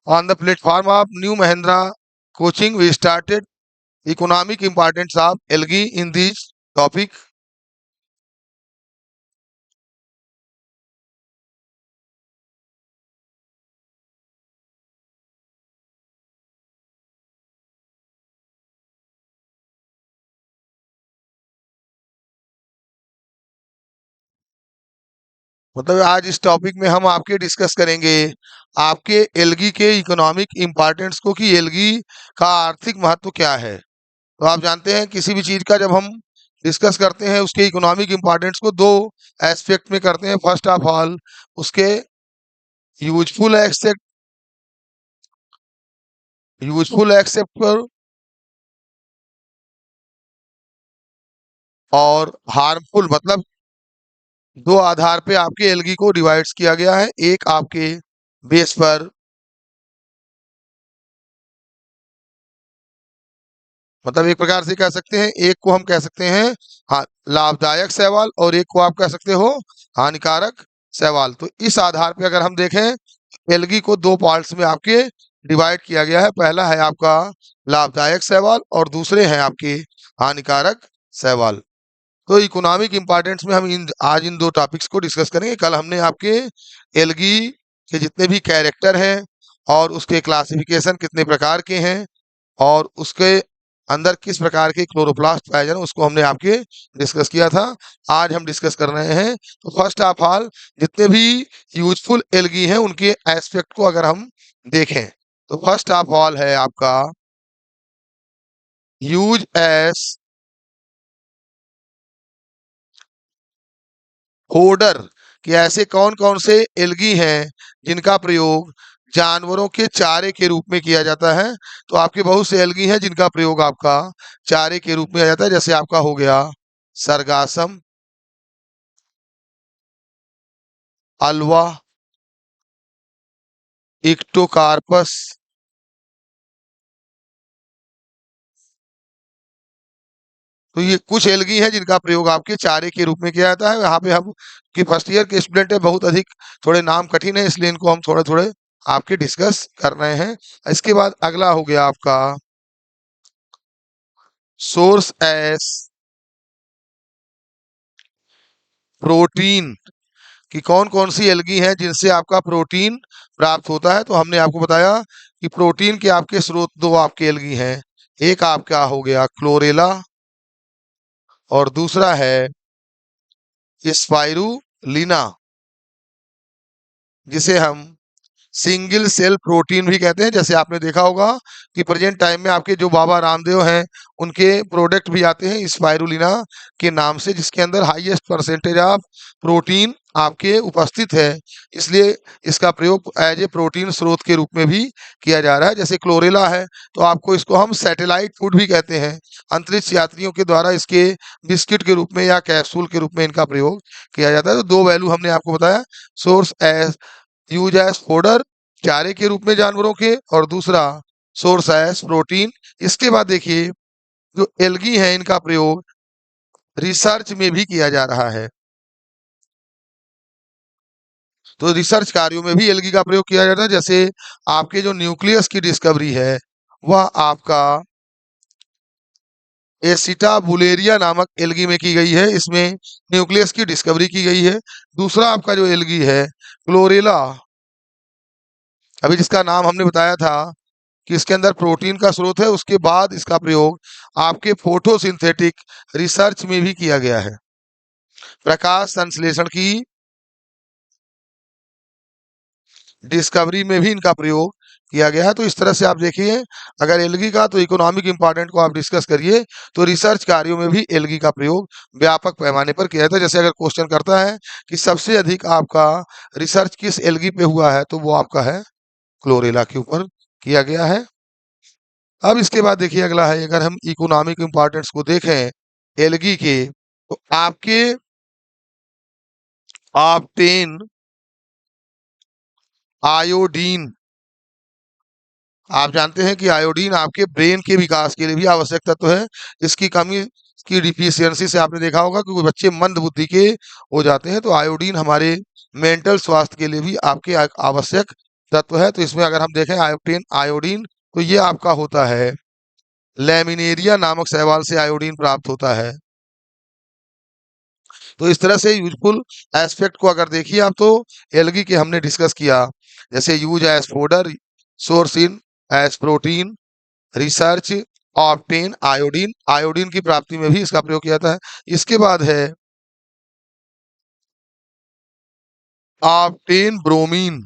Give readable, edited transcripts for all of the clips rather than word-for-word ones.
On the platform of New Mahindra Coaching, we started economic importance of algae in this topic. मतलब आज इस topic में हम आपके डिस्कस करेंगे आपके एलगी के इकोनॉमिक इम्पोर्टेंस को, कि एलगी का आर्थिक महत्व क्या है। तो आप जानते हैं किसी भी चीज का जब हम डिस्कस करते हैं उसके इकोनॉमिक इम्पोर्टेंस को दो एस्पेक्ट में करते हैं। फर्स्ट ऑफ ऑल उसके यूजफुल एक्सेप्ट पर और हार्मफुल, मतलब दो आधार पे आपके एलगी को डिवाइड्स किया गया है। एक आपके बेस पर, मतलब एक प्रकार से कह सकते हैं, एक को हम कह सकते हैं हाँ लाभदायक शैवाल और एक को आप कह सकते हो हानिकारक शैवाल। तो इस आधार पे अगर हम देखें एलगी को दो पार्ट्स में आपके डिवाइड किया गया है। पहला है आपका लाभदायक शैवाल और दूसरे हैं आपके हानिकारक शैवाल। तो इकोनॉमिक इंपॉर्टेंस में हम आज इन दो टॉपिक्स को डिस्कस करेंगे। कल हमने आपके एलगी के जितने भी कैरेक्टर हैं और उसके क्लासिफिकेशन कितने प्रकार के हैं और उसके अंदर किस प्रकार के क्लोरोप्लास्ट पाए जाते हैं उसको हमने आपके डिस्कस किया था। आज हम डिस्कस कर रहे हैं। तो फर्स्ट ऑफ ऑल जितने भी यूजफुल एलगी हैं उनके एस्पेक्ट को अगर हम देखें तो फर्स्ट ऑफ ऑल है आपका यूज एस फोडर, कि ऐसे कौन कौन से एलगी हैं जिनका प्रयोग जानवरों के चारे के रूप में किया जाता है। तो आपके बहुत से एलगी हैं जिनका प्रयोग आपका चारे के रूप में किया जाता है। जैसे आपका हो गया सरगासम, अल्वा, इक्टोकार्पस। तो ये कुछ एलगी हैं जिनका प्रयोग आपके चारे के रूप में किया जाता है। यहाँ पे हम कि फर्स्ट ईयर के स्टूडेंट है, बहुत अधिक थोड़े नाम कठिन है, इसलिए इनको हम थोड़े थोड़े आपके डिस्कस कर रहे हैं। इसके बाद अगला हो गया आपका सोर्स एस प्रोटीन, कि कौन कौन सी एलगी हैं जिनसे आपका प्रोटीन प्राप्त होता है। तो हमने आपको बताया कि प्रोटीन के आपके स्रोत दो आपके एलगी हैं। एक आपका हो गया क्लोरेला और दूसरा है स्पाइरुलिना, जिसे हम सिंगल सेल प्रोटीन भी कहते हैं। जैसे आपने देखा होगा कि प्रेजेंट टाइम में आपके जो बाबा रामदेव हैं उनके प्रोडक्ट भी आते हैं स्पाइरुलिना के नाम से, जिसके अंदर हाईएस्ट परसेंटेज ऑफ प्रोटीन आपके उपस्थित है। इसलिए इसका प्रयोग एज ए प्रोटीन स्रोत के रूप में भी किया जा रहा है। जैसे क्लोरेला है तो आपको इसको हम सैटेलाइट फूड भी कहते हैं। अंतरिक्ष यात्रियों के द्वारा इसके बिस्किट के रूप में या कैप्सूल के रूप में इनका प्रयोग किया जाता है। तो दो वैल्यू हमने आपको बताया, source as use as fodder चारे के रूप में जानवरों के, और दूसरा सोर्स एज प्रोटीन। इसके बाद देखिए जो एल्गी है इनका प्रयोग रिसर्च में भी किया जा रहा है। तो रिसर्च कार्यों में भी एल्गी का प्रयोग किया जाता है। जैसे आपके जो न्यूक्लियस की डिस्कवरी है वह आपका एसिटा बुलेरिया नामक एल्गी में की गई है। इसमें न्यूक्लियस की डिस्कवरी की गई है। दूसरा आपका जो एल्गी है क्लोरेला, अभी जिसका नाम हमने बताया था कि इसके अंदर प्रोटीन का स्रोत है, उसके बाद इसका प्रयोग आपके फोटोसिंथेटिक रिसर्च में भी किया गया है। प्रकाश संश्लेषण की डिस्कवरी में भी इनका प्रयोग किया गया है। तो इस तरह से आप देखिए अगर एल्गी का तो इकोनॉमिक इंपॉर्टेंट को आप डिस्कस करिए तो रिसर्च कार्यों में भी एल्गी का प्रयोग व्यापक पैमाने पर किया जाता है। जैसे अगर क्वेश्चन करता है कि सबसे अधिक आपका रिसर्च किस एल्गी पे हुआ है तो वो आपका है क्लोरेला के ऊपर किया गया है। अब इसके बाद देखिए अगला है, अगर हम इकोनॉमिक इंपॉर्टेंस को देखें एल्गी के तो आपके ऑप्टेन आयोडीन, आप जानते हैं कि आयोडीन आपके ब्रेन के विकास के लिए भी आवश्यक तत्व है। इसकी कमी की डिफिशियंसी से आपने देखा होगा कि बच्चे मंद बुद्धि के हो जाते हैं। तो आयोडीन हमारे मेंटल स्वास्थ्य के लिए भी आपके आवश्यक तत्व है। तो इसमें अगर हम देखें आयोडीन आयोडीन, तो ये आपका होता है लैमिनेरिया नामक शैवाल से आयोडीन प्राप्त होता है। तो इस तरह से यूजफुल एस्पेक्ट को अगर देखिए आप, तो एल्गी के हमने डिस्कस किया, जैसे use as fodder, source in as protein, research, obtain iodine, iodine की प्राप्ति में भी इसका प्रयोग किया जाता है। इसके बाद है ऑब्टेन ब्रोमीन।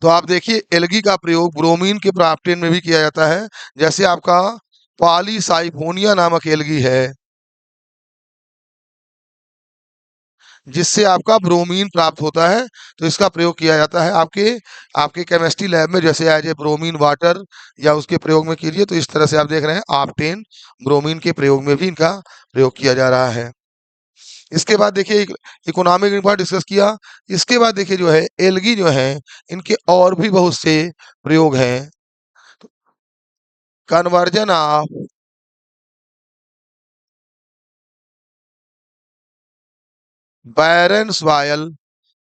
तो आप देखिए एल्गी का प्रयोग ब्रोमीन के प्राप्टेन में भी किया जाता है। जैसे आपका पॉलीसाइफोनिया नामक एल्गी है, जिससे आपका ब्रोमीन प्राप्त होता है। तो इसका प्रयोग किया जाता है आपके आपके केमिस्ट्री लैब में, जैसे एज ए ब्रोमीन वाटर या उसके प्रयोग में कीजिए। तो इस तरह से आप देख रहे हैं ऑब्टेन ब्रोमीन के प्रयोग में भी इनका प्रयोग किया जा रहा है। इसके बाद देखिए इकोनॉमिक इम्पैक्ट डिस्कस किया। इसके बाद देखिए जो है एल्गी जो है, इनके और भी बहुत से प्रयोग हैं। कन्वर्जन ऑफ बैरन सॉइल,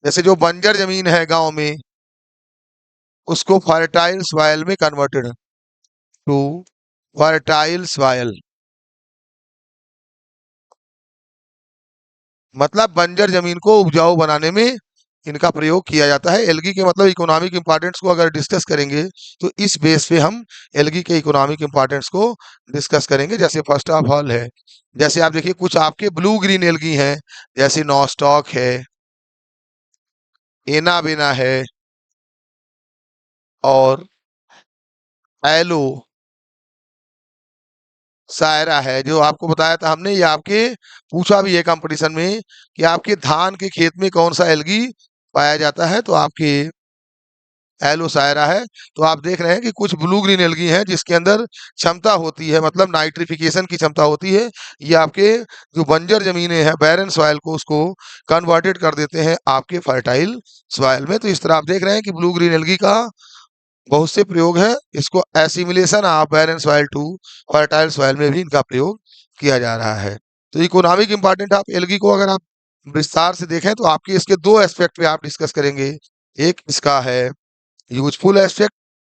जैसे जो बंजर जमीन है गांव में, उसको फर्टाइल सॉइल में कन्वर्टेड टू फर्टाइल सॉइल। मतलब बंजर जमीन को उपजाऊ बनाने में इनका प्रयोग किया जाता है। एल्गी के मतलब इकोनॉमिक इंपॉर्टेंस को अगर डिस्कस करेंगे, तो इस बेस पे हम एल्गी के इकोनॉमिक इंपॉर्टेंस को डिस्कस करेंगे। जैसे फर्स्ट ऑफ ऑल है, जैसे आप देखिए कुछ आपके ब्लू ग्रीन एल्गी हैं, जैसे नॉस्टॉक है, एनाबेना है, और एलो सायरा है। जो आपको बताया था हमने, ये आपके पूछा भी है कंपटीशन में कि आपके धान के खेत में कौन सा एल्गी पाया जाता है, तो आपके एलो सायरा है। तो आप देख रहे हैं कि कुछ ब्लू ग्रीन एल्गी हैं जिसके अंदर क्षमता होती है, मतलब नाइट्रिफिकेशन की क्षमता होती है। ये आपके जो बंजर जमीनें हैं, बैरन सॉइल को, उसको कन्वर्टेड कर देते हैं आपके फर्टाइल सॉइल में। तो इस तरह आप देख रहे हैं कि ब्लू ग्रीन एल्गी का बहुत से प्रयोग है। इसको assimilation of barren soil to fertile soil में भी इनका प्रयोग किया जा रहा है। तो इकोनॉमिक इंपॉर्टेंट आप एल्गी को अगर आप विस्तार से देखें, तो आपके इसके दो एस्पेक्ट पे आप डिस्कस करेंगे। एक इसका है यूजफुल एस्पेक्ट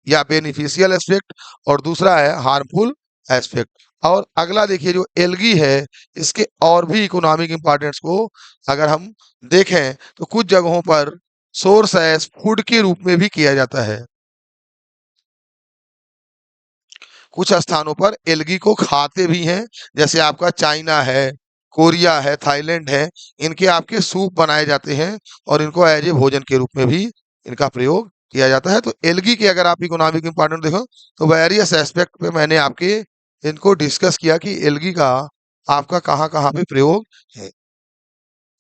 या बेनिफिशियल एस्पेक्ट, और दूसरा है हार्मफुल एस्पेक्ट। और अगला देखिए जो एल्गी है, इसके और भी इकोनॉमिक इंपॉर्टेंस को अगर हम देखें, तो कुछ जगहों पर सोर्स एज फूड के रूप में भी किया जाता है। कुछ स्थानों पर एल्गी को खाते भी हैं, जैसे आपका चाइना है, कोरिया है, थाईलैंड है। इनके आपके सूप बनाए जाते हैं, और इनको एज ए भोजन के रूप में भी इनका प्रयोग किया जाता है। तो एल्गी के अगर आप इकोनॉमिक इंपॉर्टेंट देखो, तो वेरियस एस्पेक्ट पे मैंने आपके इनको डिस्कस किया कि एल्गी का आपका कहाँ कहाँ पे प्रयोग है।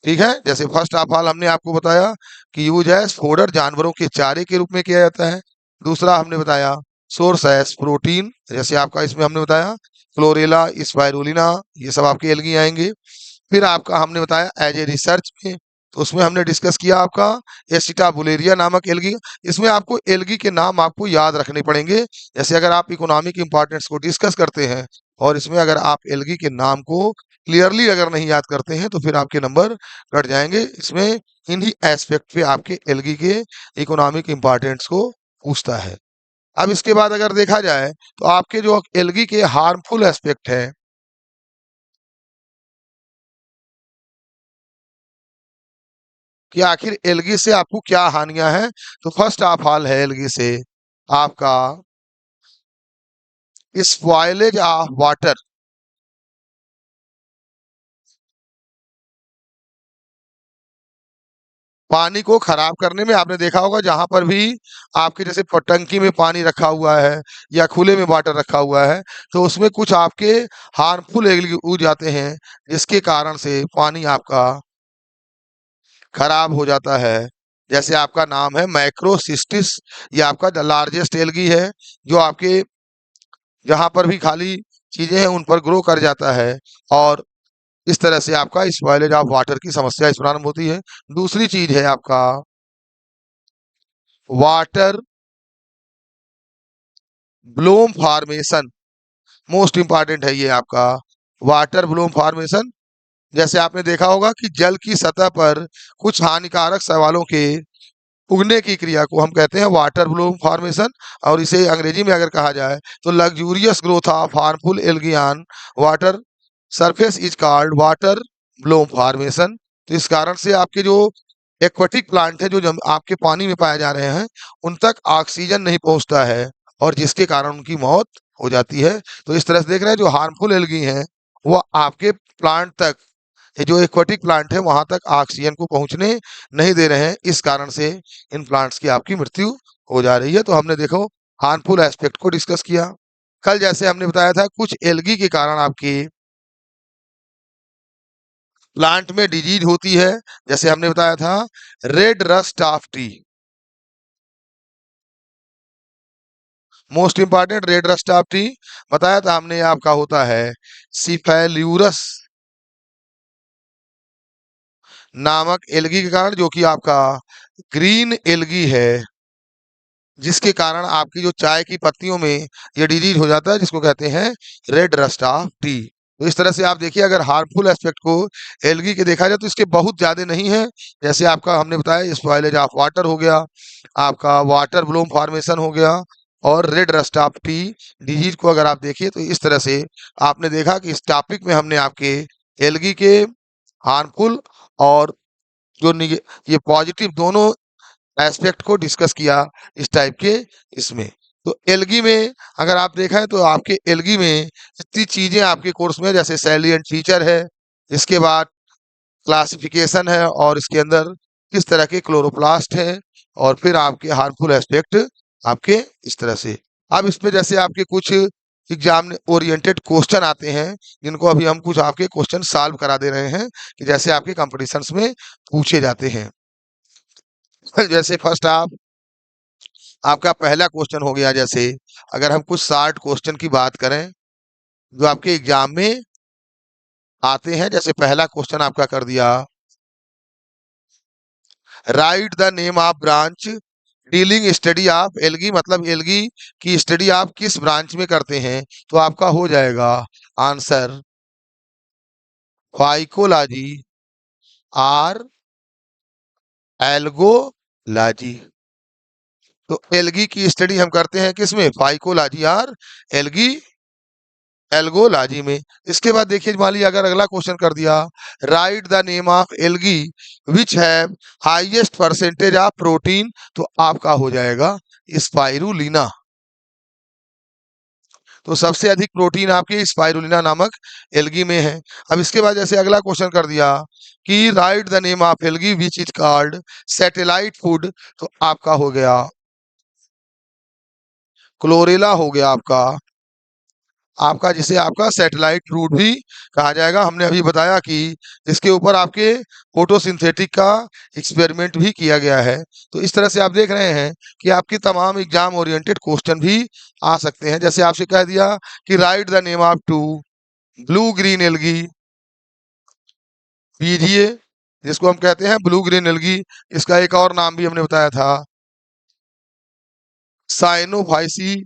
ठीक है, जैसे फर्स्ट ऑफ ऑल हमने आपको बताया कि यूज एज फोडर, जानवरों के चारे के रूप में किया जाता है। दूसरा हमने बताया सोर्स एज प्रोटीन, जैसे आपका इसमें हमने बताया क्लोरेला, स्पाइरुलिना, ये सब आपके एल्गी आएंगे। फिर आपका हमने बताया एज ए रिसर्च में, तो उसमें हमने डिस्कस किया आपका एसिटाबुलेरिया नामक एल्गी। इसमें आपको एल्गी के नाम आपको याद रखने पड़ेंगे। जैसे अगर आप इकोनॉमिक इंपॉर्टेंस को डिस्कस करते हैं, और इसमें अगर आप एल्गी के नाम को क्लियरली अगर नहीं याद करते हैं, तो फिर आपके नंबर कट जाएंगे। इसमें इन्हीं एस्पेक्ट पे आपके एल्गी के इकोनॉमिक इंपॉर्टेंस को पूछता है। अब इसके बाद अगर देखा जाए, तो आपके जो एल्गी के हार्मफुल एस्पेक्ट है, कि आखिर एल्गी से आपको क्या हानियां हैं। तो फर्स्ट ऑफ ऑल है एल्गी से आपका स्पॉइलेज ऑफ वाटर, पानी को खराब करने में। आपने देखा होगा जहां पर भी आपके जैसे टंकी में पानी रखा हुआ है या खुले में वाटर रखा हुआ है, तो उसमें कुछ आपके हार्मफुल एल्गी उग जाते हैं, जिसके कारण से पानी आपका खराब हो जाता है। जैसे आपका नाम है मैक्रोसिस्टिस, ये आपका द लार्जेस्ट एल्गी है, जो आपके जहां पर भी खाली चीजें हैं उन पर ग्रो कर जाता है। और इस तरह से आपका स्पॉइलेज ऑफ वाटर की समस्या इस प्रारंभ होती है। दूसरी चीज है आपका water Bloom formation, most important है ये आपका वाटर ब्लूम फॉर्मेशन। जैसे आपने देखा होगा कि जल की सतह पर कुछ हानिकारक शैवालों के उगने की क्रिया को हम कहते हैं वाटर ब्लूम फॉर्मेशन। और इसे अंग्रेजी में अगर कहा जाए तो luxurious growth of harmful algae on water surface is called water Bloom formation. तो इस कारण से आपके जो एक्वाटिक प्लांट है जो आपके पानी में पाए जा रहे हैं उन तक ऑक्सीजन नहीं पहुंचता है और जिसके कारण उनकी मौत हो जाती है। तो इस तरह से देख रहे हैं जो हार्मफुल एल्गी हैं वो आपके प्लांट तक, ये जो एक्वाटिक प्लांट है वहां तक ऑक्सीजन को पहुंचने नहीं दे रहे हैं, इस कारण से इन प्लांट्स की आपकी मृत्यु हो जा रही है। तो हमने देखो हार्मफुल एस्पेक्ट को डिस्कस किया। कल जैसे हमने बताया था कुछ एल्गी के कारण आपके प्लांट में डिजीज होती है, जैसे हमने बताया था red rust of T, most important red rust of T बताया था हमने, आपका होता है सिफेल्यूरस नामक एल्गी के कारण, जो कि आपका ग्रीन एल्गी है, जिसके कारण आपकी जो चाय की पत्तियों में ये डिजीज हो जाता है जिसको कहते हैं रेड रस्ट ऑफ टी। तो इस तरह से आप देखिए अगर हार्मफुल एस्पेक्ट को एल्गी के देखा जाए तो इसके बहुत ज्यादा नहीं है। जैसे आपका हमने बताया स्पॉइलेज ऑफ वाटर हो गया, आपका वाटर ब्लूम फॉर्मेशन हो गया, और red rust of T disease को अगर आप देखिए तो इस तरह से आपने देखा कि इस टॉपिक में हमने आपके एल्गी के हार्मफुल और जो ये पॉजिटिव दोनों एस्पेक्ट को डिस्कस किया इस टाइप के इसमें। तो एल्गी में अगर आप देखें तो आपके एल्गी में इतनी चीजें आपके कोर्स में, जैसे सैलिएंट फीचर है, इसके बाद क्लासिफिकेशन है, और इसके अंदर किस तरह के क्लोरोप्लास्ट है, और फिर आपके हार्मफुल एस्पेक्ट आपके इस तरह से। अब इसमें जैसे आपके कुछ एग्जाम ओरिएंटेड क्वेश्चन आते हैं जिनको अभी हम कुछ आपके क्वेश्चन सॉल्व करा दे रहे हैं कि जैसे आपके कॉम्पिटिशन्स में पूछे जाते हैं। जैसे फर्स्ट आपका पहला क्वेश्चन हो गया, जैसे अगर हम कुछ शॉर्ट क्वेश्चन की बात करें जो आपके एग्जाम में आते हैं, जैसे पहला क्वेश्चन आपका कर दिया right the name of branch dealing study of algae, मतलब एल्गी की स्टडी आप किस ब्रांच में करते हैं, तो आपका हो जाएगा आंसर फाइकोलॉजी और एल्गोलॉजी। तो एल्गी की स्टडी हम करते हैं किसमें, फाइकोलॉजी और एल्गी एल्गोलॉजी में। इसके बाद देखिए मान लीजिए अगर अगला क्वेश्चन कर दिया right the name of algae which have highest percentage of protein, तो आपका हो जाएगा स्पाइरुलिना। तो सबसे अधिक प्रोटीन आपके स्पाइरुलिना नामक एल्गी में है। अब इसके बाद जैसे अगला क्वेश्चन कर दिया कि right the name of algae which is called satellite food, तो आपका हो गया क्लोरेला हो गया आपका, आपका जिसे आपका सैटेलाइट फ्रूट भी कहा जाएगा। हमने अभी बताया कि इसके ऊपर आपके फोटोसिंथेटिक का एक्सपेरिमेंट भी किया गया है। तो इस तरह से आप देख रहे हैं कि आपकी तमाम एग्जाम ओरिएंटेड क्वेश्चन भी आ सकते हैं। जैसे आपसे कह दिया कि right the name of two blue green algae BGA, जिसको हम कहते हैं ब्लू ग्रीन एल्गी, इसका एक और नाम भी हमने बताया था साइनोफाइसी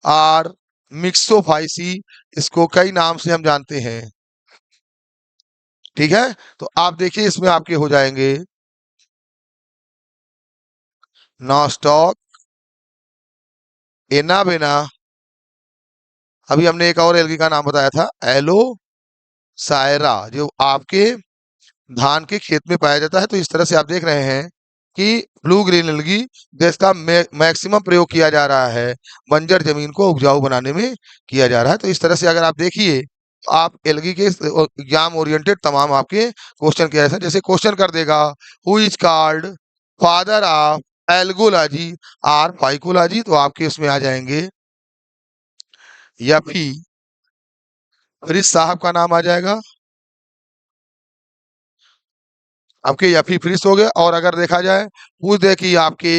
और मिक्सोफाइसी, इसको कई नाम से हम जानते हैं। ठीक है, तो आप देखिए इसमें आपके हो जाएंगे नॉस्टॉक, एनाबेना, अभी हमने एक और एल्गी का नाम बताया था एलो सायरा, जो आपके धान के खेत में पाया जाता है। तो इस तरह से आप देख रहे हैं कि ब्लू ग्रीन एल्गी जिसका मैक्सिमम प्रयोग किया जा रहा है बंजर जमीन को उपजाऊ बनाने में किया जा रहा है। तो इस तरह से अगर आप देखिए तो आप एल्गी के एग्जाम ओरिएंटेड तमाम आपके क्वेश्चन किया जाता है। जैसे क्वेश्चन कर देगा who is called father of algology और फाइकोलॉजी, तो आपके उसमें आ जाएंगे यफी फिरिस साहब का नाम आ जाएगा, आपके यफी फिरिस हो गए। और अगर देखा जाए पूछ दे कि आपके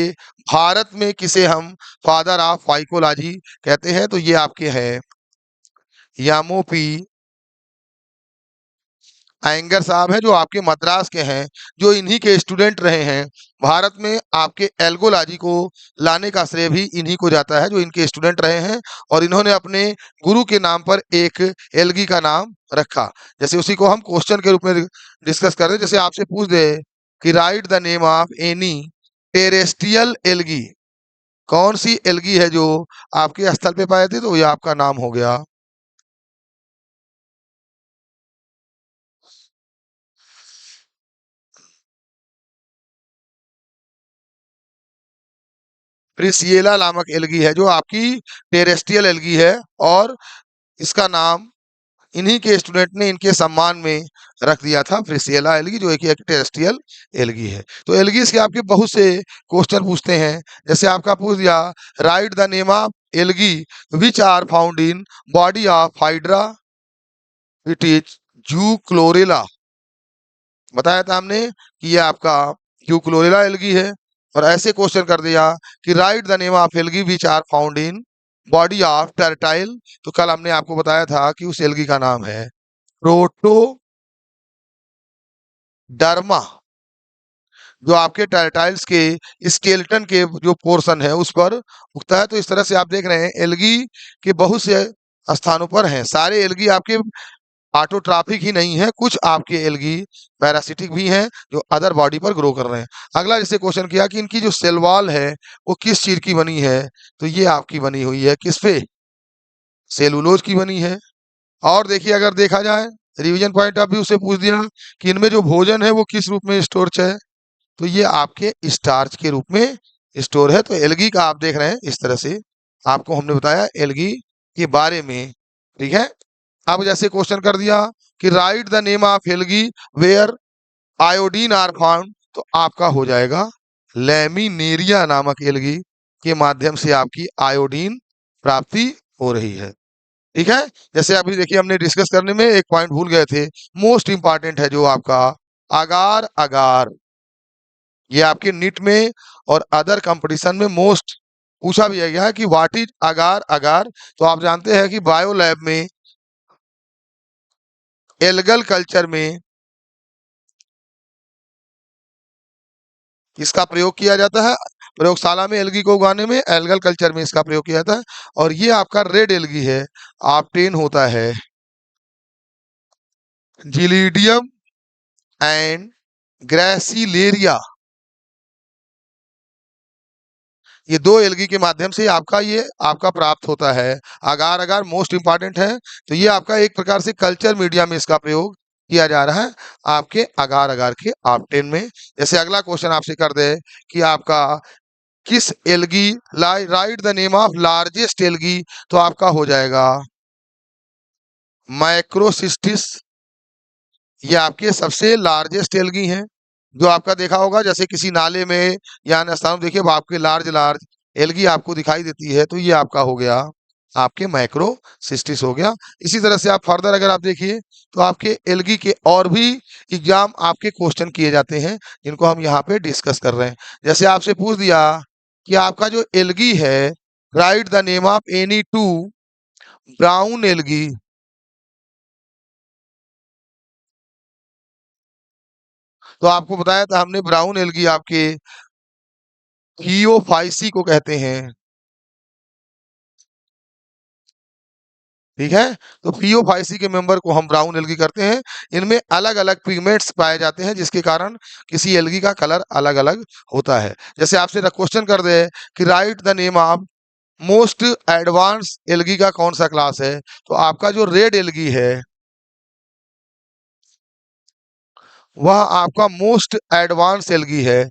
भारत में किसे हम फादर ऑफ फाइकोलॉजी कहते हैं, तो ये आपके हैं यामोपी अयंगर साहब हैं जो आपके मद्रास के हैं, जो इन्हीं के स्टूडेंट रहे हैं। भारत में आपके एल्गोलॉजी को लाने का श्रेय भी इन्हीं को जाता है, जो इनके स्टूडेंट रहे हैं और इन्होंने अपने गुरु के नाम पर एक एल्गी का नाम रखा। जैसे उसी को हम क्वेश्चन के रूप में डिस्कस कर रहे हैं। जैसे आपसे पूछ दे कि right the name of any terrestrial algae, कौन सी एल्गी है जो आपके स्थल पे पाए थे, तो ये आपका नाम हो गया प्रिसिएला नामक एल्गी है, जो आपकी टेरेस्ट्रियल एल्गी है और इसका नाम इन्हीं के स्टूडेंट ने इनके सम्मान में रख दिया था, प्रिसिएला एल्गी, जो एक टेरेस्ट्रियल एल्गी है। तो एल्गीज के आपके बहुत से क्वेश्चन पूछते हैं। जैसे आपका पूछ दिया right the name of algae which are found in body of hydra, it is zoochlorella. बताया था हमने कि ये आपका जूक्लोरेला एल्गी है। और ऐसे क्वेश्चन कर दिया कि right the name of algae which are found in body of turtle, तो कल हमने आपको बताया था कि उस एल्गी का नाम है प्रोटोडर्मा, जो आपके टर्टाइल्स के स्केलेटन के जो पोर्शन है उस पर उगता है। तो इस तरह से आप देख रहे हैं एल्गी के बहुत से स्थानों पर हैं। सारे एल्गी आपके ऑटोट्रॉपिक ही नहीं है, कुछ आपके एल्गी पैरासिटिक भी हैं जो अदर बॉडी पर ग्रो कर रहे हैं। अगला जैसे क्वेश्चन किया कि इनकी जो सेल वॉल है वो किस चीज की बनी है, तो ये आपकी बनी हुई है किस पे, सेलुलोज की बनी है। और देखिए अगर देखा जाए रिवीजन पॉइंट ऑफ व्यू से पूछ दिया कि इनमें जो भोजन है वो किस रूप में स्टोर है, तो ये आपके स्टार्च के रूप में स्टोर है। तो एल्गी का आप देख रहे हैं इस तरह से आपको हमने बताया एल्गी के बारे में। ठीक है, अब जैसे क्वेश्चन कर दिया कि right the name of algae where iodine are found, तो आपका हो जाएगा लैमिनेरिया नामक एल्गी के माध्यम से आपकी आयोडीन प्राप्ति हो रही है। ठीक है, जैसे अभी देखिए हमने डिस्कस करने में एक पॉइंट भूल गए थे, मोस्ट इंपॉर्टेंट है जो आपका अगार अगार। ये आपके नीट में और अदर कंपटीशन में मोस्ट पूछा भी गया है कि व्हाट इज अगार अगार। तो आप जानते हैं कि बायो लैब में एल्गल कल्चर में इसका प्रयोग किया जाता है, प्रयोगशाला में एल्गी को उगाने में एल्गल कल्चर में इसका प्रयोग किया जाता है। और ये आपका रेड एल्गी है, ऑब्टेन होता है जिलीडियम एंड ग्रेसिलेरिया, ये दो एल्गी के माध्यम से आपका ये आपका प्राप्त होता है। अगार अगार मोस्ट इंपॉर्टेंट है, तो ये आपका एक प्रकार से कल्चर मीडिया में इसका प्रयोग किया जा रहा है आपके अगार अगार के ऑब्टेन में। जैसे अगला क्वेश्चन आपसे कर दे कि आपका किस algae right the name of largest algae, तो आपका हो जाएगा माइक्रोसिस्टिस। ये आपके सबसे लार्जेस्ट एल्गी हैं, जो आपका देखा होगा जैसे किसी नाले में या अन्य स्थानों देखिए आपके लार्ज लार्ज एल्गी आपको दिखाई देती है, तो ये आपका हो गया आपके माइक्रोसिस्टिस हो गया। इसी तरह से आप फर्दर अगर आप देखिए तो आपके एल्गी के और भी एग्जाम आपके क्वेश्चन किए जाते हैं, जिनको हम यहाँ पे डिस्कस कर रहे हैं। जैसे आपसे पूछ दिया कि आपका जो एल्गी है right the name of any two brown algae, तो आपको बताया था हमने ब्राउन एल्गी आपके थियोफाइसी को कहते हैं। ठीक है, तो थियोफाइसी के मेंबर को हम ब्राउन एल्गी करते हैं। इनमें अलग अलग पिगमेंट्स पाए जाते हैं, जिसके कारण किसी एल्गी का कलर अलग अलग होता है। जैसे आपसे क्वेश्चन कर दे कि right the name of most advance algae का कौन सा क्लास है, तो आपका जो रेड एल्गी है वह आपका मोस्ट एडवांस एल्गी है,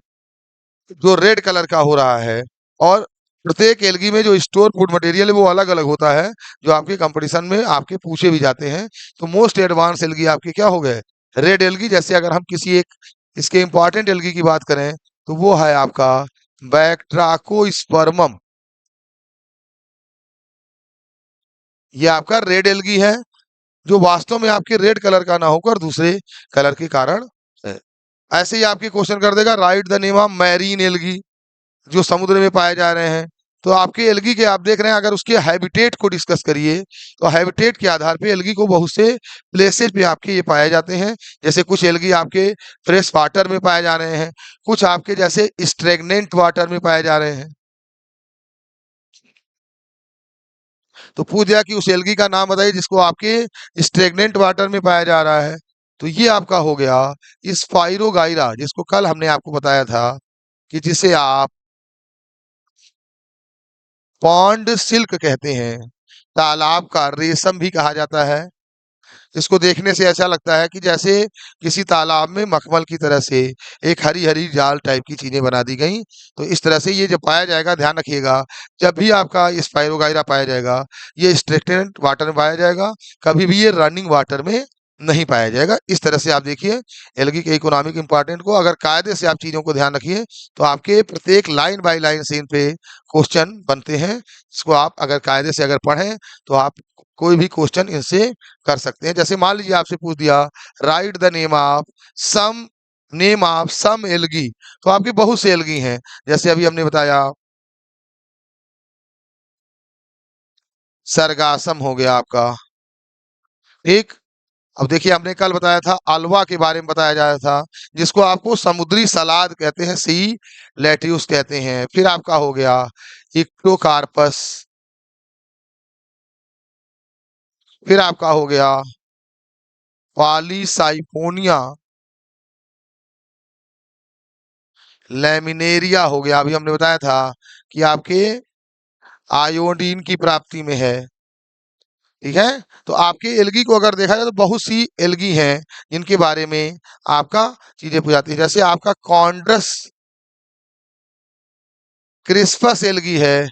जो रेड कलर का हो रहा है। और प्रत्येक एल्गी में जो स्टोर फूड मटेरियल है वो अलग अलग होता है, जो आपके कंपटीशन में आपके पूछे भी जाते हैं। तो मोस्ट एडवांस एल्गी आपके क्या हो गए, रेड एल्गी। जैसे अगर हम किसी एक इसके इंपॉर्टेंट एल्गी की बात करें तो वो है आपका बैक्ट्राकोस्पर्मम, ये आपका रेड एल्गी है, जो वास्तव में आपके रेड कलर का ना होकर दूसरे कलर के कारण है। ऐसे ही आपके क्वेश्चन कर देगा right the name of marine algae, जो समुद्र में पाए जा रहे हैं, तो आपके एल्गी के आप देख रहे हैं, अगर उसके हैबिटेट को डिस्कस करिए तो हैबिटेट के आधार पे एल्गी को बहुत से प्लेसेस पे आपके ये पाए जाते हैं। जैसे कुछ एल्गी आपके फ्रेश वाटर में पाए जा रहे हैं, कुछ आपके जैसे स्टेगनेंट वाटर में पाए जा रहे हैं। तो पूछ दिया कि उस एल्गी का नाम बताइए जिसको आपके स्टेगनेंट वाटर में पाया जा रहा है। तो ये आपका हो गया स्पाइरोगाइरा, जिसको कल हमने आपको बताया था कि जिसे आप पॉन्ड सिल्क कहते हैं, तालाब का रेशम भी कहा जाता है। इसको देखने से ऐसा लगता है कि जैसे किसी तालाब में मखमल की तरह से एक हरी हरी जाल टाइप की चीजें बना दी गई। तो इस तरह से ये जब पाया जाएगा, ध्यान रखिएगा, जब भी आपका स्पाइरोगाइरा पाया जाएगा ये स्टेगनेंट वाटर में पाया जाएगा, कभी भी ये रनिंग वाटर में नहीं पाया जाएगा। इस तरह से आप देखिए एल्गी के इकोनॉमिक इंपॉर्टेंट को अगर कायदे से आप चीजों को ध्यान रखिए तो आपके प्रत्येक लाइन बाय लाइन से इन पे क्वेश्चन बनते हैं। इसको आप अगर कायदे से अगर पढ़ें तो आप कोई भी क्वेश्चन इनसे कर सकते हैं। जैसे मान लीजिए आपसे पूछ दिया right the some name of some algae, तो आपकी बहुत से एल्गी हैं। जैसे अभी हमने बताया सरगासम हो गया आपका, ठीक। अब देखिए हमने कल बताया था अल्वा के बारे में बताया जाया था, जिसको आपको समुद्री सलाद कहते हैं, सी लेट्यूस कहते हैं। फिर आपका हो गया इक्टोकार्पस, फिर आपका हो गया पॉलीसाइफोनिया, लैमिनेरिया हो गया, अभी हमने बताया था कि आपके आयोडीन की प्राप्ति में है, ठीक है। तो आपके एल्गी को अगर देखा जाए तो बहुत सी एल्गी हैं जिनके बारे में आपका चीजें पूछाती है। जैसे आपका कॉन्ड्रस क्रिस्पस एल्गी है,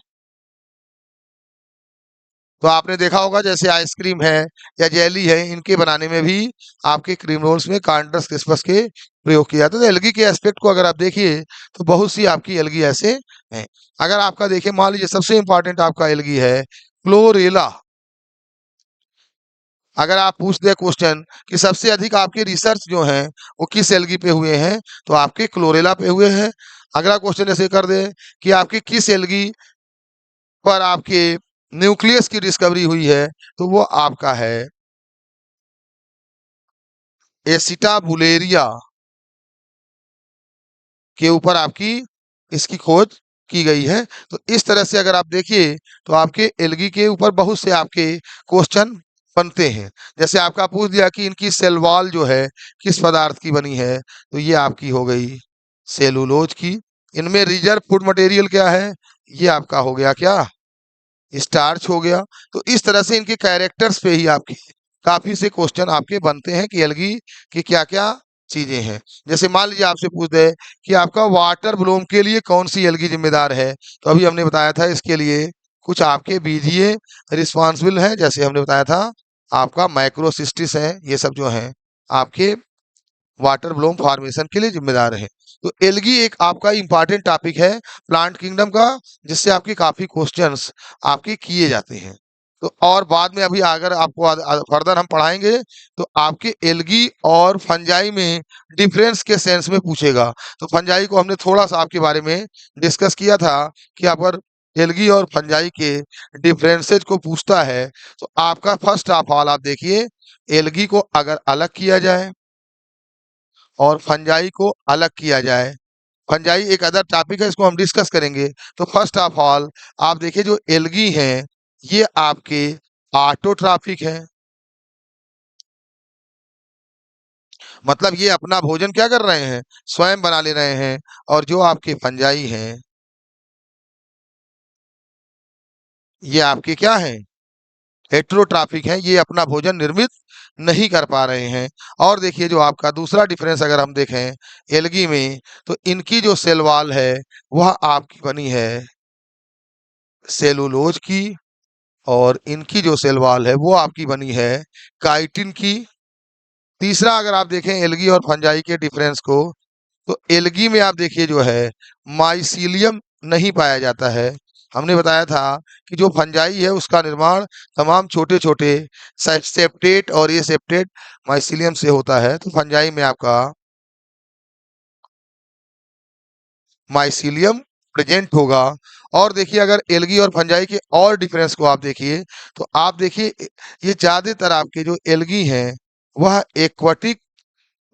तो आपने देखा होगा जैसे आइसक्रीम है या जेली है, इनके बनाने में भी आपके क्रीम रोल्स में कॉन्ड्रस क्रिस्पस के प्रयोग किया जाता है। तो एल्गी के एस्पेक्ट को अगर आप देखिए तो बहुत सी आपकी एल्गी ऐसे हैं। अगर आपका देखिए मान लीजिए सबसे इंपॉर्टेंट आपका एल्गी है क्लोरेला। अगर आप पूछ दे क्वेश्चन कि सबसे अधिक आपके रिसर्च जो हैं वो किस एल्गी पे हुए हैं, तो आपके क्लोरेला पे हुए हैं। अगला क्वेश्चन ऐसे कर दे कि आपकी किस एल्गी पर आपके न्यूक्लियस की डिस्कवरी हुई है, तो वो आपका है एसिटाबुलेरिया के ऊपर आपकी इसकी खोज की गई है। तो इस तरह से अगर आप देखिए तो आपके एल्गी के ऊपर बहुत से आपके क्वेश्चन बनते हैं। जैसे आपका पूछ दिया कि इनकी सेल वॉल जो है किस पदार्थ की बनी है, तो ये आपकी हो गई सेलुलोज की। इनमें रिजर्व फूड मटेरियल क्या है, ये आपका हो गया क्या, स्टार्च हो गया। तो इस तरह से इनके कैरेक्टर्स पे ही आपके काफी से क्वेश्चन आपके बनते हैं कि एल्गी की क्या क्या चीजें हैं। जैसे मान लीजिए आपसे पूछ दे कि आपका वाटर ब्लूम के लिए कौन सी एल्गी जिम्मेदार है, तो अभी हमने बताया था इसके लिए कुछ आपके बीजीय रिस्पॉन्सिबल हैं। जैसे हमने बताया था आपका माइक्रोसिस्टिस है, ये सब जो हैं आपके वाटर ब्लूम फॉर्मेशन के लिए जिम्मेदार है। तो एल्गी एक आपका इंपॉर्टेंट टॉपिक है प्लांट किंगडम का, जिससे आपके काफी क्वेश्चंस आपके किए जाते हैं। तो और बाद में अभी अगर आपको फर्दर हम पढ़ाएंगे तो आपके एल्गी और फंजाई में डिफरेंस के सेंस में पूछेगा। तो फंजाई को हमने थोड़ा सा आपके बारे में डिस्कस किया था कि अगर एल्गी और फंजाई के डिफरेंसेस को पूछता है तो आपका फर्स्ट ऑफ ऑल आप देखिए एल्गी को अगर अलग किया जाए और फंजाई को अलग किया जाए, फंजाई एक अदर टॉपिक है, इसको हम डिस्कस करेंगे। तो फर्स्ट ऑफ ऑल आप देखिए जो एल्गी हैं ये आपके ऑटोट्रॉफिक है, मतलब ये अपना भोजन क्या कर रहे हैं, स्वयं बना ले रहे हैं। और जो आपके फंजाई हैं ये आपके क्या हैं, हेट्रोट्रॉफिक हैं, ये अपना भोजन निर्मित नहीं कर पा रहे हैं। और देखिए जो आपका दूसरा डिफरेंस अगर हम देखें एल्गी में, तो इनकी जो सेल वॉल है वह आपकी बनी है सेलुलोज की, और इनकी जो सेल वॉल है वो आपकी बनी है काइटिन की। तीसरा अगर आप देखें एल्गी और फंजाई के डिफरेंस को, तो एल्गी में आप देखिए जो है माइसीलियम नहीं पाया जाता है। हमने बताया था कि जो फंजाई है उसका निर्माण तमाम छोटे छोटे सेप्टेट और ये सेप्टेट माइसीलियम से होता है। तो फंजाई में आपका माइसीलियम प्रेजेंट होगा। और देखिए अगर एल्गी और फंजाई के और डिफरेंस को आप देखिए तो आप देखिए ये ज्यादातर आपके जो एल्गी हैं वह एक्वाटिक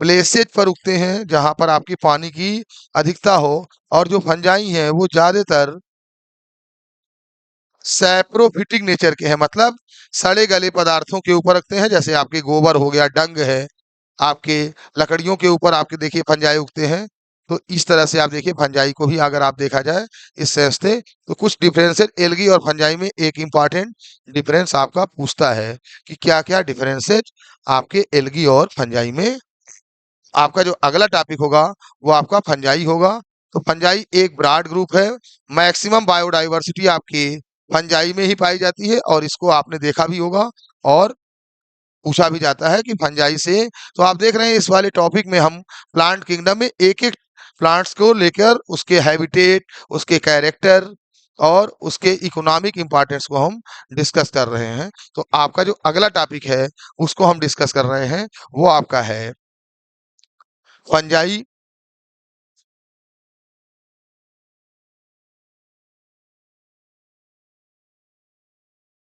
प्लेसेज पर उगते हैं जहां पर आपकी पानी की अधिकता हो, और जो फंजाई हैं वो ज्यादातर सैप्रोफिटिक नेचर के हैं, मतलब सड़े गले पदार्थों के ऊपर रखते हैं, जैसे आपके गोबर हो गया, डंग है, आपके लकड़ियों के ऊपर आपके देखिए फंजाई उगते हैं। तो इस तरह से आप देखिए फंजाई को भी अगर आप देखा जाए इस सेंस से, तो कुछ डिफरेंसेस एल्गी और फंजाई में एक इंपॉर्टेंट डिफरेंस आपका पूछता है कि क्या क्या डिफरेंसेस आपके एल्गी और फंजाई में। आपका जो अगला टॉपिक होगा वो आपका फंजाई होगा। तो फंजाई एक ब्रॉड ग्रुप है, मैक्सिमम बायोडाइवर्सिटी आपकी फंजाई में ही पाई जाती है, और इसको आपने देखा भी होगा और पूछा भी जाता है कि फंजाई से। तो आप देख रहे हैं इस वाले टॉपिक में हम प्लांट किंगडम में एक एक प्लांट्स को लेकर उसके हैबिटेट, उसके कैरेक्टर और उसके इकोनॉमिक इंपॉर्टेंस को हम डिस्कस कर रहे हैं। तो आपका जो अगला टॉपिक है उसको हम डिस्कस कर रहे हैं, वो आपका है फंजाई।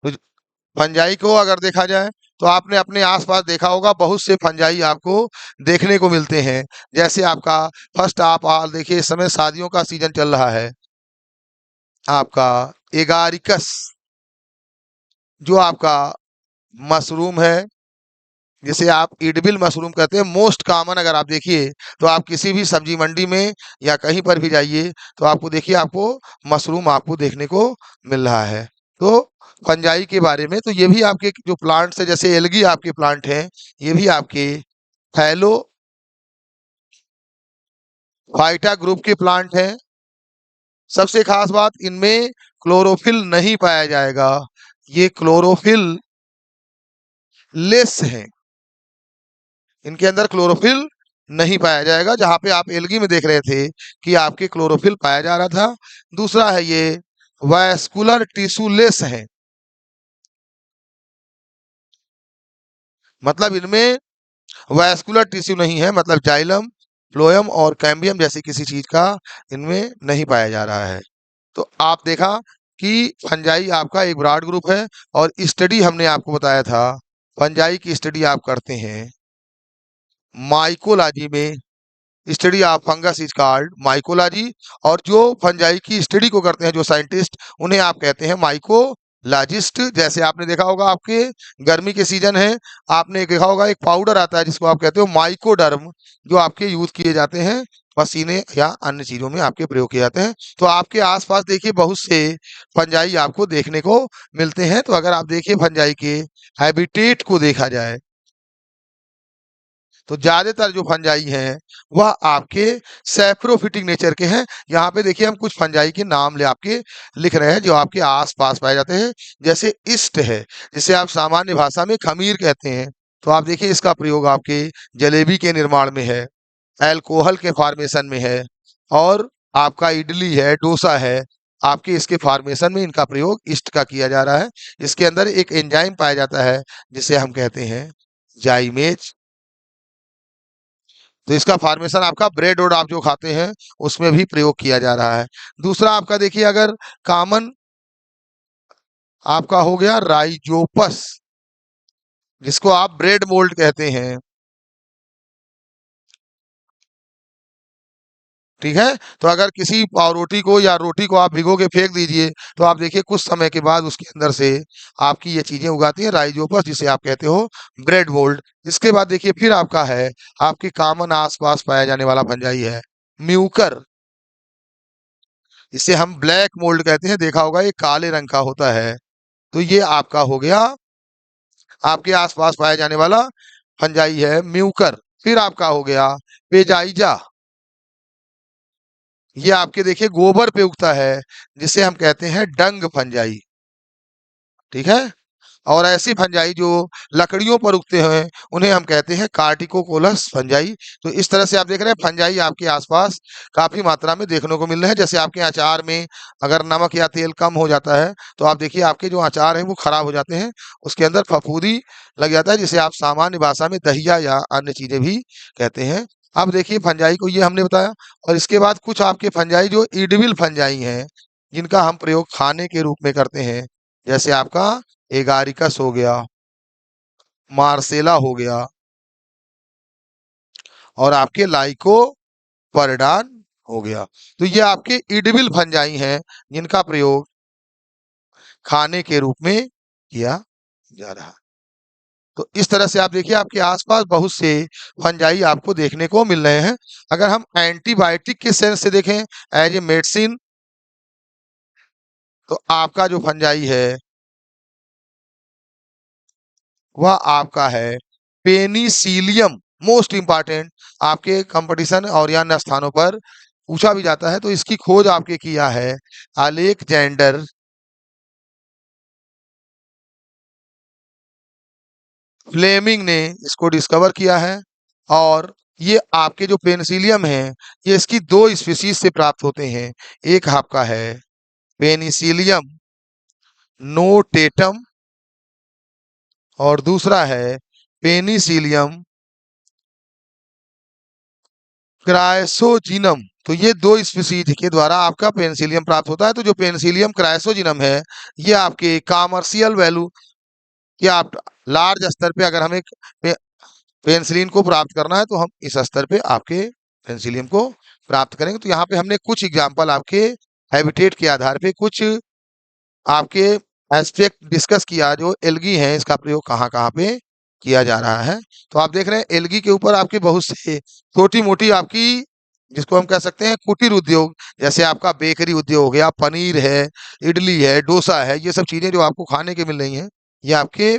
तो फंजाई को अगर देखा जाए तो आपने अपने आसपास देखा होगा बहुत से फंजाई आपको देखने को मिलते हैं। जैसे आपका फर्स्ट आप हाल देखिए, इस समय शादियों का सीजन चल रहा है, आपका एगारिकस जो आपका मशरूम है, जिसे आप इडबिल मशरूम कहते हैं, मोस्ट कॉमन अगर आप देखिए तो आप किसी भी सब्जी मंडी में या कहीं पर भी जाइए तो आपको देखिए आपको मशरूम आपको देखने को मिल रहा है। तो फंजाई के बारे में तो ये भी आपके जो प्लांट्स है, जैसे एलगी आपके प्लांट हैं, ये भी आपके फैलो फाइटा ग्रुप के प्लांट हैं। सबसे खास बात इनमें क्लोरोफिल नहीं पाया जाएगा, ये क्लोरोफिल लेस है, इनके अंदर क्लोरोफिल नहीं पाया जाएगा, जहां पे आप एल्गी में देख रहे थे कि आपके क्लोरोफिल पाया जा रहा था। दूसरा है ये वैस्कुलर टिश्यू लेस है, मतलब इनमें वैस्कुलर टिश्यू नहीं है, मतलब जाइलम, फ्लोएम और कैम्बियम जैसी किसी चीज का इनमें नहीं पाया जा रहा है। तो आप देखा कि फंजाई आपका एक ब्रॉड ग्रुप है, और स्टडी हमने आपको बताया था फंजाई की स्टडी आप करते हैं माइकोलॉजी में, study of fungus is called mycology. और जो फंजाई की स्टडी को करते हैं जो साइंटिस्ट, उन्हें आप कहते हैं माइकोलॉजिस्ट। जैसे आपने देखा होगा आपके गर्मी के सीजन है, आपने देखा होगा एक पाउडर आता है जिसको आप कहते हो माइकोडर्म, जो आपके यूज किए जाते हैं पसीने या अन्य चीजों में आपके प्रयोग किए जाते हैं। तो आपके आसपास देखिए बहुत से फंजाई आपको देखने को मिलते हैं। तो अगर आप देखिए फंजाई के हैबिटेट को देखा जाए तो ज्यादातर जो फंजाई हैं वह आपके सैप्रोफिटिक नेचर के हैं। यहाँ पे देखिए हम कुछ फंजाई के नाम ले आपके लिख रहे हैं जो आपके आसपास पाए जाते हैं। जैसे ईस्ट है, जिसे आप सामान्य भाषा में खमीर कहते हैं, तो आप देखिए इसका प्रयोग आपके जलेबी के निर्माण में है, अल्कोहल के फॉर्मेशन में है, और आपका इडली है, डोसा है, आपके इसके फॉर्मेशन में इनका प्रयोग ईस्ट का किया जा रहा है। इसके अंदर एक एंजाइम पाया जाता है जिसे हम कहते हैं जाइमेज। तो इसका फॉर्मेशन आपका ब्रेड और आप जो खाते हैं उसमें भी प्रयोग किया जा रहा है। दूसरा आपका देखिए अगर कॉमन आपका हो गया राइजोपस, जिसको आप ब्रेड मोल्ड कहते हैं, ठीक है। तो अगर किसी पावरोटी को या रोटी को आप भिगो के फेंक दीजिए तो आप देखिए कुछ समय के बाद उसके अंदर से आपकी ये चीजें उगाती हैं राइजोपस, जिसे आप कहते हो ब्रेड मोल्ड। इसके बाद देखिए फिर आपका है आपके कॉमन आसपास पाया जाने वाला फंजाई है म्यूकर, इसे हम ब्लैक मोल्ड कहते हैं, देखा होगा ये काले रंग का होता है। तो ये आपका हो गया आपके आसपास पाया जाने वाला फंजाई है म्यूकर। फिर आपका हो गया पेजाइजा, ये आपके देखिए गोबर पे उगता है, जिसे हम कहते हैं डंग फंजाई, ठीक है। और ऐसी फंजाई जो लकड़ियों पर उगते हैं उन्हें हम कहते हैं कार्टिकोकोलस फंजाई। तो इस तरह से आप देख रहे हैं फंजाई आपके आसपास काफी मात्रा में देखने को मिल रहे हैं। जैसे आपके अचार में अगर नमक या तेल कम हो जाता है तो आप देखिए आपके जो अचार हैं वो खराब हो जाते हैं, उसके अंदर फफूंदी लग जाता है, जिसे आप सामान्य भाषा में दहिया या अन्य चीजें भी कहते हैं। अब देखिए फंजाई को ये हमने बताया, और इसके बाद कुछ आपके फंजाई जो ईडिबल फंजाई हैं, जिनका हम प्रयोग खाने के रूप में करते हैं, जैसे आपका एगारिकस हो गया, मार्सेला हो गया, और आपके लाइकोपर्डान हो गया। तो ये आपके ईडिबल फंजाई हैं, जिनका प्रयोग खाने के रूप में किया जा रहा है। तो इस तरह से आप देखिए आपके आसपास बहुत से फंजाई आपको देखने को मिल रहे हैं। अगर हम एंटीबायोटिक के सेंस से देखें एज ए मेडिसिन, तो आपका जो फंजाई है वह आपका है पेनिसिलियम। मोस्ट इंपॉर्टेंट, आपके कंपटीशन और या अन्य स्थानों पर पूछा भी जाता है। तो इसकी खोज आपके किया है अलेक्जेंडर फ्लेमिंग ने इसको डिस्कवर किया है। और ये आपके जो पेनिसिलियम है, ये इसकी दो स्पीशीज से प्राप्त होते हैं। एक आपका है पेनिसिलियम नोटेटम, और दूसरा है पेनिसिलियम क्राइसोजिनम। तो ये दो स्पीशीज के द्वारा आपका पेनिसिलियम प्राप्त होता है। तो जो पेनिसिलियम क्राइसोजिनम है, ये आपके कमर्शियल वैल्यू या आप लार्ज स्तर पे अगर हमें पेनिसिलिन को प्राप्त करना है, तो हम इस स्तर पे आपके पेनिसिलियम को प्राप्त करेंगे। तो यहाँ पे हमने कुछ एग्जाम्पल आपके हैबिटेट के आधार पे कुछ आपके एस्पेक्ट डिस्कस किया, जो एल्गी हैं इसका प्रयोग कहाँ कहाँ पे किया जा रहा है। तो आप देख रहे हैं एल्गी के ऊपर आपके बहुत से छोटी मोटी आपकी, जिसको हम कह सकते हैं कुटीर उद्योग, जैसे आपका बेकरी उद्योग हो गया, पनीर है, इडली है, डोसा है, ये सब चीजें जो आपको खाने के मिल रही हैं, ये आपके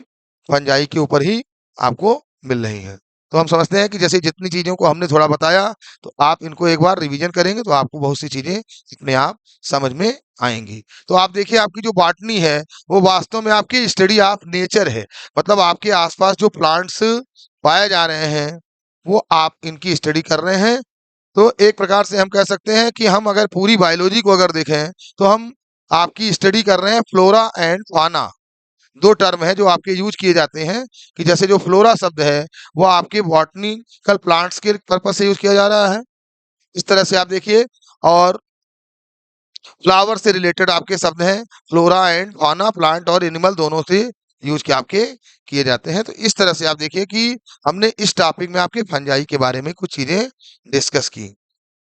फंजाई के ऊपर ही आपको मिल रही हैं। तो हम समझते हैं कि जैसे जितनी चीजों को हमने थोड़ा बताया, तो आप इनको एक बार रिवीजन करेंगे तो आपको बहुत सी चीजें अपने आप समझ में आएंगी। तो आप देखिए आपकी जो बॉटनी है, वो वास्तव में आपकी स्टडी ऑफ नेचर है। मतलब आपके आसपास जो प्लांट्स पाए जा रहे हैं, वो आप इनकी स्टडी कर रहे हैं। तो एक प्रकार से हम कह सकते हैं कि हम अगर पूरी बायोलॉजी को अगर देखें, तो हम आपकी स्टडी कर रहे हैं फ्लोरा एंड फाना। दो टर्म है जो आपके यूज किए जाते हैं, कि जैसे जो फ्लोरा शब्द है वो आपके बॉटनिकल प्लांट्स के पर्पज से यूज किया जा रहा है, इस तरह से आप देखिए। और फ्लावर से रिलेटेड आपके शब्द हैं फ्लोरा एंड फाना, प्लांट और एनिमल दोनों से यूज के आपके किए जाते हैं। तो इस तरह से आप देखिए कि हमने इस टॉपिक में आपके फंजाई के बारे में कुछ चीजें डिस्कस की।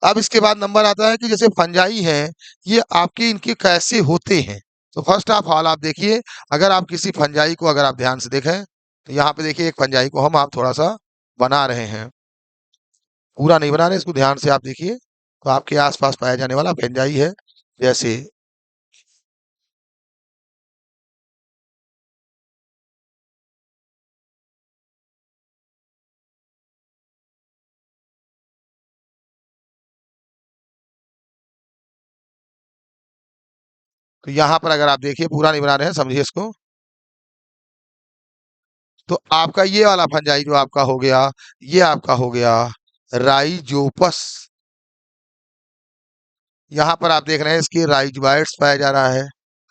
अब इसके बाद नंबर आता है कि जैसे फंजाई हैं, ये आपके इनके कैसे होते हैं। तो फर्स्ट ऑफ ऑल आप देखिए, अगर आप किसी फंजाई को अगर आप ध्यान से देखें, तो यहाँ पे देखिए एक फंजाई को हम आप थोड़ा सा बना रहे हैं, पूरा नहीं बना रहे, इसको ध्यान से आप देखिए। तो आपके आसपास पाया जाने वाला फंजाई है, जैसे तो यहाँ पर अगर आप देखिए, पूरा नहीं बना रहे हैं, समझिए इसको। तो आपका ये वाला फंजाई जो आपका हो गया, ये आपका हो गया राइजोपस। यहाँ पर आप देख रहे हैं इसकी राइजोबाइट्स पाया जा रहा है।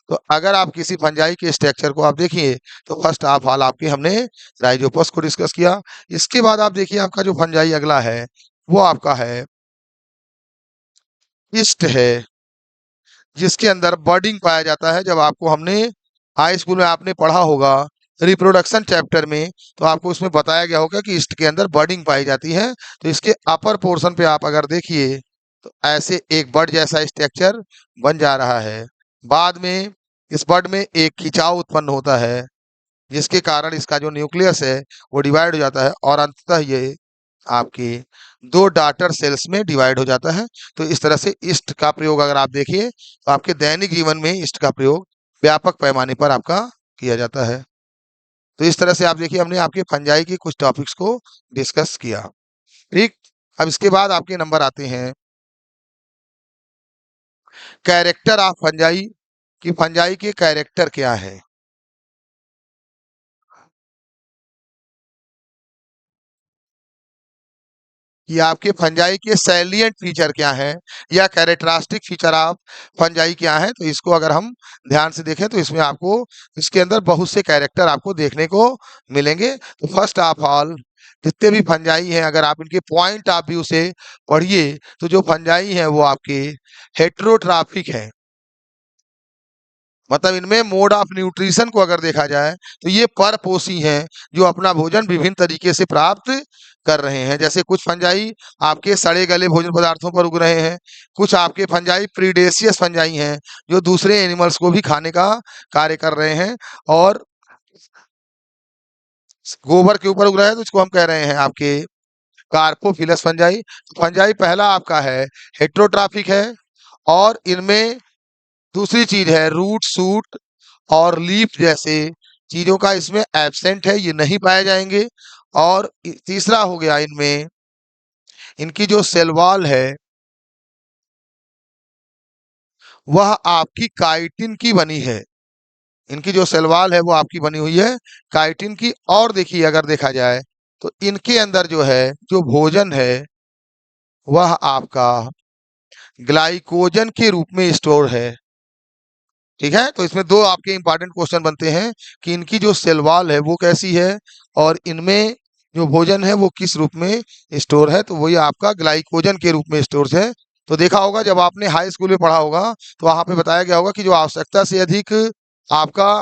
तो अगर आप किसी फंजाई के स्ट्रक्चर को आप देखिए, तो फर्स्ट ऑफ ऑल आपके हमने राइजोपस को डिस्कस किया। इसके बाद आप देखिए आपका जो फंजाई अगला है, वो आपका है ईस्ट है, जिसके अंदर बर्डिंग पाया जाता है। जब आपको हमने हाई स्कूल में आपने पढ़ा होगा रिप्रोडक्शन चैप्टर में, तो आपको उसमें बताया गया होगा कि ईस्ट के अंदर बर्डिंग पाई जाती है। तो इसके अपर पोर्शन पे आप अगर देखिए, तो ऐसे एक बर्ड जैसा स्ट्रक्चर बन जा रहा है। बाद में इस बर्ड में एक खिंचाव उत्पन्न होता है, जिसके कारण इसका जो न्यूक्लियस है वो डिवाइड हो जाता है, और अंततः ये आपके दो डाटर सेल्स में डिवाइड हो जाता है। तो इस तरह से ईस्ट का प्रयोग अगर आप देखिए, तो आपके दैनिक जीवन में ईस्ट का प्रयोग व्यापक पैमाने पर आपका किया जाता है। तो इस तरह से आप देखिए हमने आपके फंजाई के कुछ टॉपिक्स को डिस्कस किया। ठीक, अब इसके बाद आपके नंबर आते हैं कैरेक्टर ऑफ फंजाई, कि फंजाई के कैरेक्टर क्या है। कि आपके फंजाई के सैलिएंट फीचर क्या हैं, या कैरेक्टरिस्टिक फीचर ऑफ फंजाई क्या है। तो इसको अगर हम ध्यान से देखें, तो इसमें आपको इसके अंदर बहुत से कैरेक्टर आपको देखने को मिलेंगे। तो फर्स्ट ऑफ ऑल जितने भी फंजाई हैं अगर आप इनके पॉइंट ऑफ व्यू से पढ़िए तो जो फंजाई हैं वो आपके हेटेरोट्रॉफिक हैं। मतलब इनमें मोड ऑफ न्यूट्रिशन को अगर देखा जाए तो ये परपोषी हैं जो अपना भोजन विभिन्न तरीके से प्राप्त कर रहे हैं। जैसे कुछ फंजाई आपके सड़े गले भोजन पदार्थों पर उग रहे हैं, कुछ आपके फंजाई प्रीडेशियस फंजाई हैं जो दूसरे एनिमल्स को भी खाने का कार्य कर रहे हैं, और गोबर के ऊपर उग रहा है तो इसको हम कह रहे हैं आपके कार्पोफिलस फंजाई। फंजाई पहला आपका है हेटेरोट्रॉफिक है, और इनमें दूसरी चीज है रूट सूट और लीफ जैसे चीजों का इसमें एब्सेंट है, ये नहीं पाए जाएंगे। और तीसरा हो गया इनमें इनकी जो सेल वॉल है वह आपकी काइटिन की बनी है। इनकी जो सेल वॉल है वो आपकी बनी हुई है काइटिन की। और देखिए अगर देखा जाए तो इनके अंदर जो है जो भोजन है वह आपका ग्लाइकोजन के रूप में स्टोर है। ठीक है, तो इसमें दो आपके इंपॉर्टेंट क्वेश्चन बनते हैं कि इनकी जो सेल वॉल है वो कैसी है और इनमें जो भोजन है वो किस रूप में स्टोर है। तो वही आपका ग्लाइकोजन के रूप में स्टोर है। तो देखा होगा जब आपने हाई स्कूल में पढ़ा होगा तो वहां पे बताया गया होगा कि जो आवश्यकता से अधिक आपका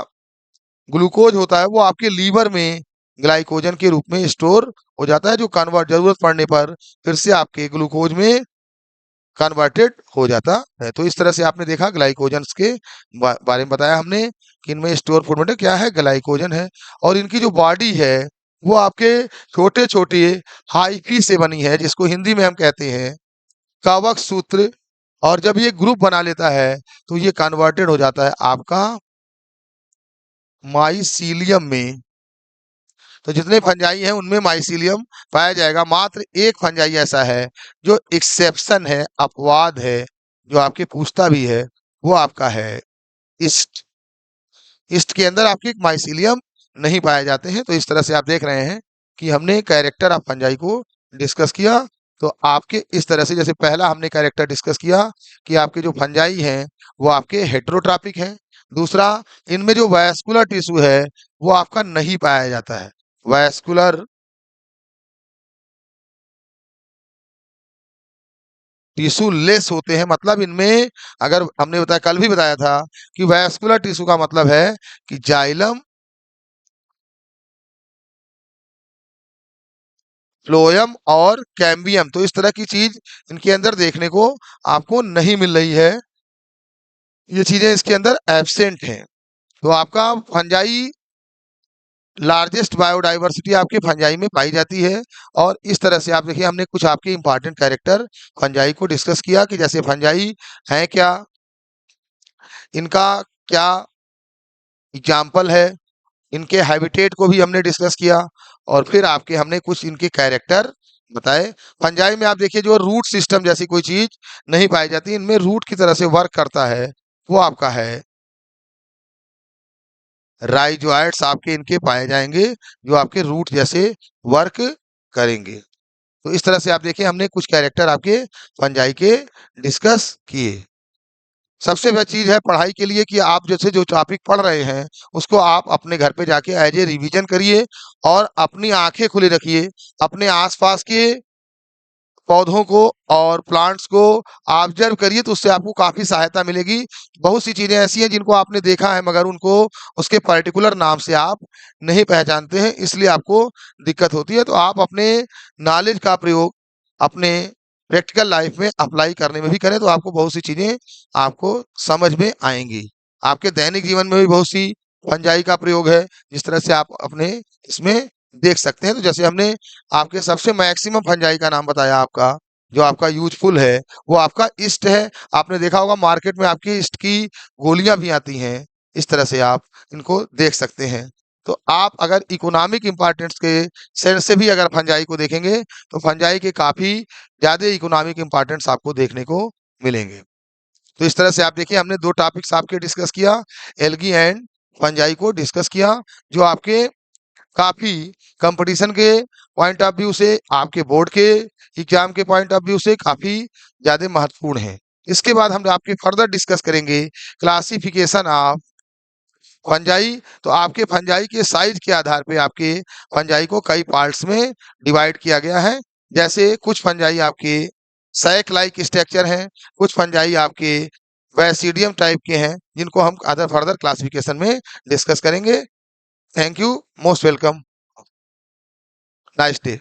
ग्लूकोज होता है वो आपके लीवर में ग्लाइकोजन के रूप में स्टोर हो जाता है, जो कन्वर्ट जरूरत पड़ने पर फिर से आपके ग्लूकोज में कन्वर्टेड हो जाता है। तो इस तरह से आपने देखा ग्लाइकोजन्स के बारे में बताया हमने कि इनमें स्टोर फॉर्मेट क्या है, ग्लाइकोजन है। और इनकी जो बॉडी है वो आपके छोटे छोटे हाइफी से बनी है जिसको हिंदी में हम कहते हैं कवक सूत्र। और जब ये ग्रुप बना लेता है तो ये कन्वर्टेड हो जाता है आपका माइसीलियम में। तो जितने फंजाई हैं उनमें माइसीलियम पाया जाएगा। मात्र एक फंजाई ऐसा है जो एक्सेप्शन है, अपवाद है, जो आपके पूछता भी है, वो आपका है ईस्ट। ईस्ट के अंदर आपके माइसीलियम नहीं पाए जाते हैं। तो इस तरह से आप देख रहे हैं कि हमने कैरेक्टर ऑफ फंजाई को डिस्कस किया। तो आपके इस तरह से जैसे पहला हमने कैरेक्टर डिस्कस किया कि आपके जो फंजाई हैं वो आपके हेटेरोट्रॉपिक हैं। दूसरा, इनमें जो वैस्कुलर टिश्यू है वो आपका नहीं पाया जाता है। वैस्कुलर टिश्यू लेस होते हैं, मतलब इनमें अगर हमने बताया कल भी बताया था कि वैस्कुलर टिश्यू का मतलब है कि जाइलम, फ्लोएम और कैम्बियम। तो इस तरह की चीज इनके अंदर देखने को आपको नहीं मिल रही है, ये चीजें इसके अंदर एब्सेंट हैं। तो आपका फंजाई लार्जेस्ट बायोडाइवर्सिटी आपके फंजाई में पाई जाती है। और इस तरह से आप देखिए हमने कुछ आपके इंपॉर्टेंट कैरेक्टर फंजाई को डिस्कस किया कि जैसे फंजाई है क्या, इनका क्या एग्जाम्पल है, इनके हैबिटेट को भी हमने डिस्कस किया, और फिर आपके हमने कुछ इनके कैरेक्टर बताए। फंजाई में आप देखिए जो रूट सिस्टम जैसी कोई चीज नहीं पाई जाती, इनमें रूट की तरह से वर्क करता है वो आपका है राइजोइड्स आपके इनके पाए जाएंगे जो आपके रूट जैसे वर्क करेंगे। तो इस तरह से आप देखिए हमने कुछ कैरेक्टर आपके फंजाई के डिस्कस किए। सबसे बड़ी चीज है पढ़ाई के लिए कि आप जैसे जो टॉपिक पढ़ रहे हैं उसको आप अपने घर पे जाके एज ए रिवीजन करिए और अपनी आंखें खुली रखिए। अपने आसपास के पौधों को और प्लांट्स को ऑब्जर्व करिए तो उससे आपको काफी सहायता मिलेगी। बहुत सी चीजें ऐसी हैं जिनको आपने देखा है मगर उनको उसके पर्टिकुलर नाम से आप नहीं पहचानते हैं, इसलिए आपको दिक्कत होती है। तो आप अपने नॉलेज का प्रयोग अपने प्रैक्टिकल लाइफ में अप्लाई करने में भी करें तो आपको बहुत सी चीजें आपको समझ में आएंगी। आपके दैनिक जीवन में भी बहुत सी फंजाई का प्रयोग है जिस तरह से आप अपने इसमें देख सकते हैं। तो जैसे हमने आपके सबसे मैक्सिमम फंजाई का नाम बताया आपका जो आपका यूजफुल है वो आपका ईस्ट है। आपने देखा होगा मार्केट में आपकी ईस्ट की गोलियां भी आती हैं, इस तरह से आप इनको देख सकते हैं। तो आप अगर इकोनॉमिक इंपॉर्टेंस के सेंस से भी अगर फंजाई को देखेंगे तो फंजाई के काफी ज्यादा इकोनॉमिक इंपॉर्टेंस आपको देखने को मिलेंगे। तो इस तरह से आप देखिए हमने दो टॉपिक्स आपके डिस्कस किया, एल्गी एंड फंजाई को डिस्कस किया, जो आपके काफी कंपटीशन के पॉइंट ऑफ व्यू से, आपके बोर्ड के एग्जाम के पॉइंट ऑफ व्यू से काफी ज्यादा महत्वपूर्ण है। इसके बाद हम आपके फर्दर डिस्कस करेंगे क्लासिफिकेशन ऑफ फंजाई, तो आपके फंजाई के साइज के आधार पे आपके फंजाई को कई पार्ट्स में डिवाइड किया गया है। जैसे कुछ फंजाई आपके सैक लाइक स्ट्रक्चर हैं, कुछ फंजाई आपके बैसिडियम टाइप के हैं, जिनको हम अदर फर्दर क्लासिफिकेशन में डिस्कस करेंगे। Thank you, most welcome, nice day.